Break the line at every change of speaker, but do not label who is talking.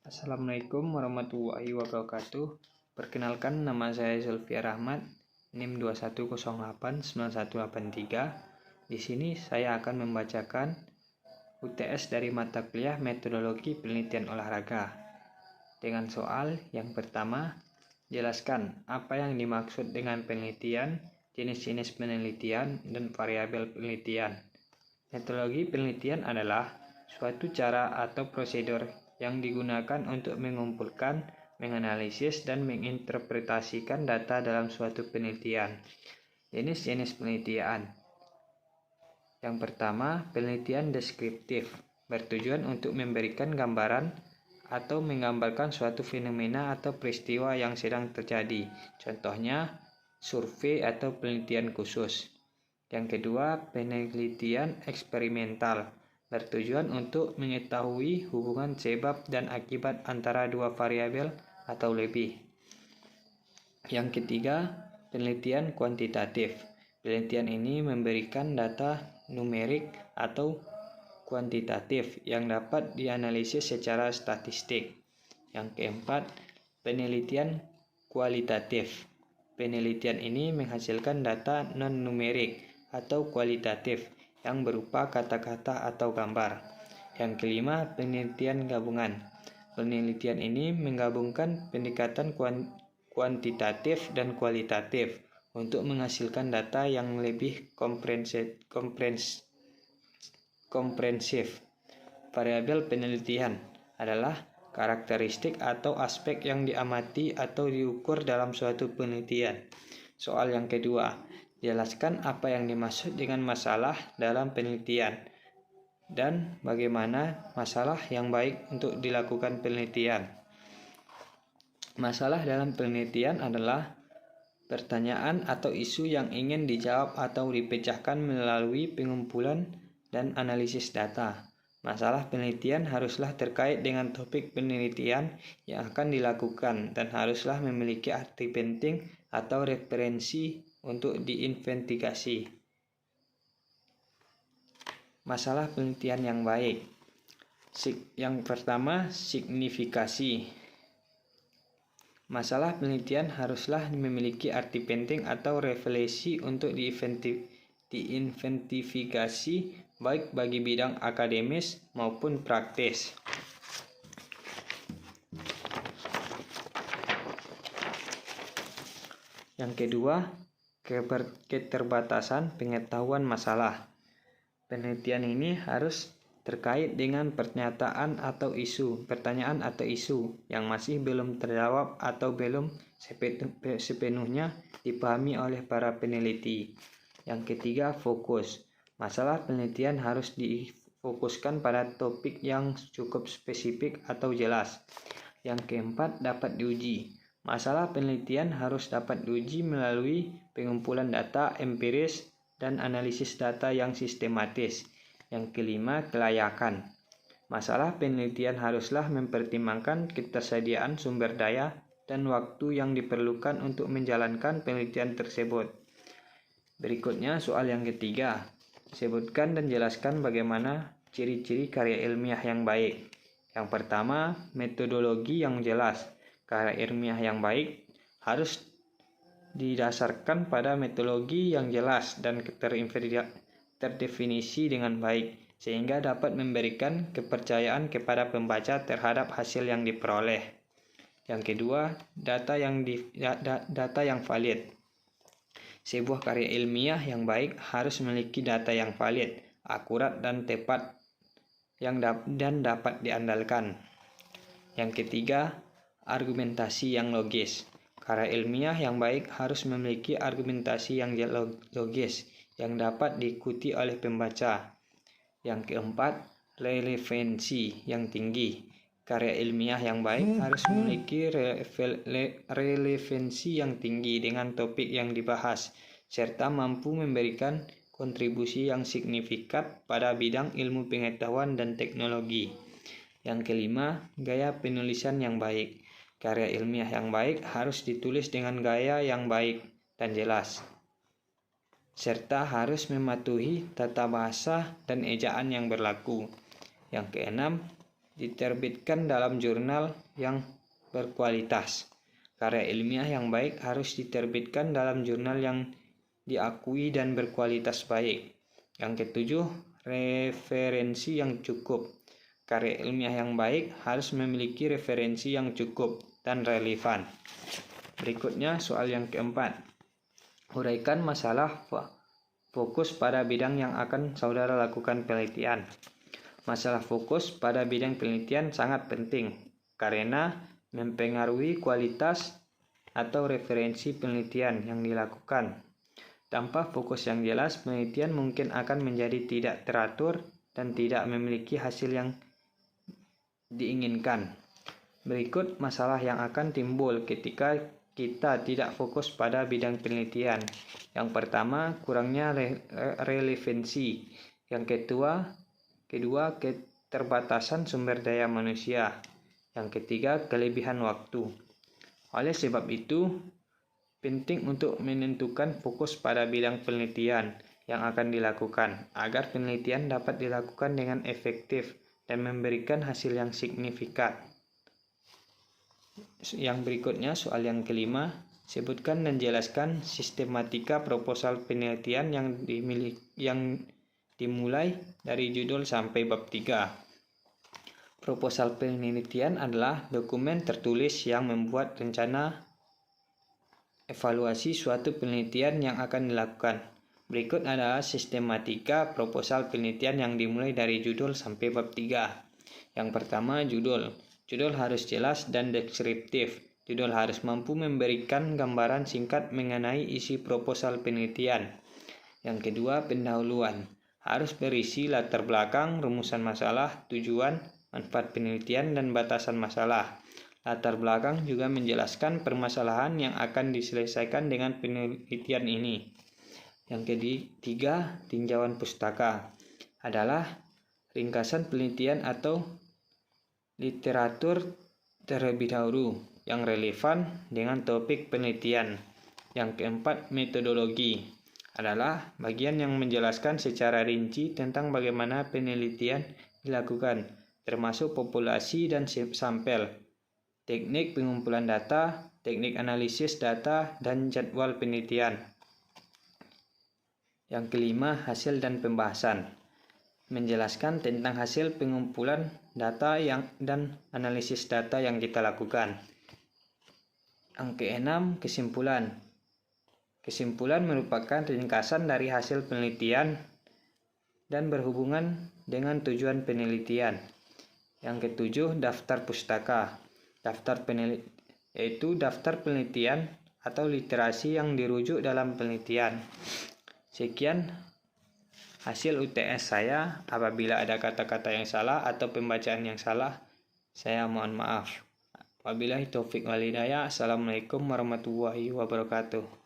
Assalamualaikum warahmatullahi wabarakatuh. Perkenalkan, nama saya Zulfiar Ahmad, NIM 21089183. Di sini saya akan membacakan UTS dari mata kuliah Metodologi Penelitian Olahraga. Dengan soal yang pertama, jelaskan apa yang dimaksud dengan penelitian, jenis-jenis penelitian, dan variabel penelitian. Metodologi penelitian adalah suatu cara atau prosedur yang digunakan untuk mengumpulkan, menganalisis, dan menginterpretasikan data dalam suatu penelitian. Jenis-jenis penelitian. Yang pertama, penelitian deskriptif, bertujuan untuk memberikan gambaran atau menggambarkan suatu fenomena atau peristiwa yang sedang terjadi. Contohnya, survei atau penelitian khusus. Yang kedua, penelitian eksperimental, bertujuan untuk mengetahui hubungan sebab dan akibat antara dua variabel atau lebih. Yang ketiga, penelitian kuantitatif. Penelitian ini memberikan data numerik atau kuantitatif yang dapat dianalisis secara statistik. Yang keempat, penelitian kualitatif. Penelitian ini menghasilkan data non-numerik atau kualitatif yang berupa kata-kata atau gambar. Yang kelima, penelitian gabungan. Penelitian ini menggabungkan pendekatan kuantitatif dan kualitatif untuk menghasilkan data yang lebih komprehensif. Variabel penelitian adalah karakteristik atau aspek yang diamati atau diukur dalam suatu penelitian. Soal yang kedua, jelaskan apa yang dimaksud dengan masalah dalam penelitian dan bagaimana masalah yang baik untuk dilakukan penelitian. Masalah dalam penelitian adalah pertanyaan atau isu yang ingin dijawab atau dipecahkan melalui pengumpulan dan analisis data. Masalah penelitian haruslah terkait dengan topik penelitian yang akan dilakukan dan haruslah memiliki arti penting atau referensi untuk diinvestigasi. Masalah penelitian yang baik. Yang pertama, signifikasi. Masalah penelitian haruslah memiliki arti penting atau referensi untuk diinvestigasi baik bagi bidang akademis maupun praktis. Yang kedua, keterbatasan pengetahuan masalah. Penelitian ini harus terkait dengan pertanyaan atau isu yang masih belum terjawab atau belum sepenuhnya dipahami oleh para peneliti. Yang ketiga, fokus. Masalah penelitian harus difokuskan pada topik yang cukup spesifik atau jelas. Yang keempat, dapat diuji. Masalah penelitian harus dapat diuji melalui pengumpulan data empiris dan analisis data yang sistematis. Yang kelima, kelayakan. Masalah penelitian haruslah mempertimbangkan ketersediaan sumber daya dan waktu yang diperlukan untuk menjalankan penelitian tersebut. Berikutnya, soal yang ketiga. Sebutkan dan jelaskan bagaimana ciri-ciri karya ilmiah yang baik. Yang pertama, metodologi yang jelas. Karya ilmiah yang baik harus didasarkan pada metodologi yang jelas dan terdefinisi dengan baik, sehingga dapat memberikan kepercayaan kepada pembaca terhadap hasil yang diperoleh. Yang kedua, data yang valid. Sebuah karya ilmiah yang baik harus memiliki data yang valid, akurat dan tepat dan dapat diandalkan. Yang ketiga, argumentasi yang logis. Karya ilmiah yang baik harus memiliki argumentasi yang logis yang dapat diikuti oleh pembaca. Yang keempat, relevansi yang tinggi. Karya ilmiah yang baik harus memiliki relevansi yang tinggi dengan topik yang dibahas, serta mampu memberikan kontribusi yang signifikan pada bidang ilmu pengetahuan dan teknologi. Yang kelima, gaya penulisan yang baik. Karya ilmiah yang baik harus ditulis dengan gaya yang baik dan jelas, serta harus mematuhi tata bahasa dan ejaan yang berlaku. Yang keenam, diterbitkan dalam jurnal yang berkualitas. Karya ilmiah yang baik harus diterbitkan dalam jurnal yang diakui dan berkualitas baik. Yang ketujuh, referensi yang cukup. Karya ilmiah yang baik harus memiliki referensi yang cukup dan relevan. Berikutnya soal yang keempat. Uraikan masalah fokus pada bidang yang akan saudara lakukan penelitian. Masalah fokus pada bidang penelitian sangat penting karena mempengaruhi kualitas atau referensi penelitian yang dilakukan. Tanpa fokus yang jelas, penelitian mungkin akan menjadi tidak teratur dan tidak memiliki hasil yang diinginkan. Berikut masalah yang akan timbul ketika kita tidak fokus pada bidang penelitian. Yang pertama, kurangnya relevansi. Yang kedua, keterbatasan sumber daya manusia. Yang ketiga, kelebihan waktu. Oleh sebab itu, penting untuk menentukan fokus pada bidang penelitian yang akan dilakukan, agar penelitian dapat dilakukan dengan efektif dan memberikan hasil yang signifikan. Yang berikutnya, soal yang kelima, sebutkan dan jelaskan sistematika proposal penelitian yang dimulai dari judul sampai bab 3. Proposal penelitian adalah dokumen tertulis yang membuat rencana evaluasi suatu penelitian yang akan dilakukan. Berikut adalah sistematika proposal penelitian yang dimulai dari judul sampai bab 3. Yang pertama, judul. Judul harus jelas dan deskriptif. Judul harus mampu memberikan gambaran singkat mengenai isi proposal penelitian. Yang kedua, pendahuluan. Harus berisi latar belakang, rumusan masalah, tujuan, manfaat penelitian, dan batasan masalah. Latar belakang juga menjelaskan permasalahan yang akan diselesaikan dengan penelitian ini. Yang ketiga, tinjauan pustaka adalah ringkasan penelitian atau literatur terlebih dahulu yang relevan dengan topik penelitian. Yang keempat, metodologi adalah bagian yang menjelaskan secara rinci tentang bagaimana penelitian dilakukan, termasuk populasi dan sampel, teknik pengumpulan data, teknik analisis data, dan jadwal penelitian. Yang kelima, hasil dan pembahasan. Menjelaskan tentang hasil pengumpulan data dan analisis data yang kita lakukan. Yang keenam, kesimpulan. Kesimpulan merupakan ringkasan dari hasil penelitian dan berhubungan dengan tujuan penelitian. Yang ketujuh, daftar pustaka. Yaitu daftar penelitian atau literasi yang dirujuk dalam penelitian. Sekian hasil UTS saya. Apabila ada kata-kata yang salah atau pembacaan yang salah, saya mohon maaf. Wabillahi taufiq wal hidayah. Assalamualaikum warahmatullahi wabarakatuh.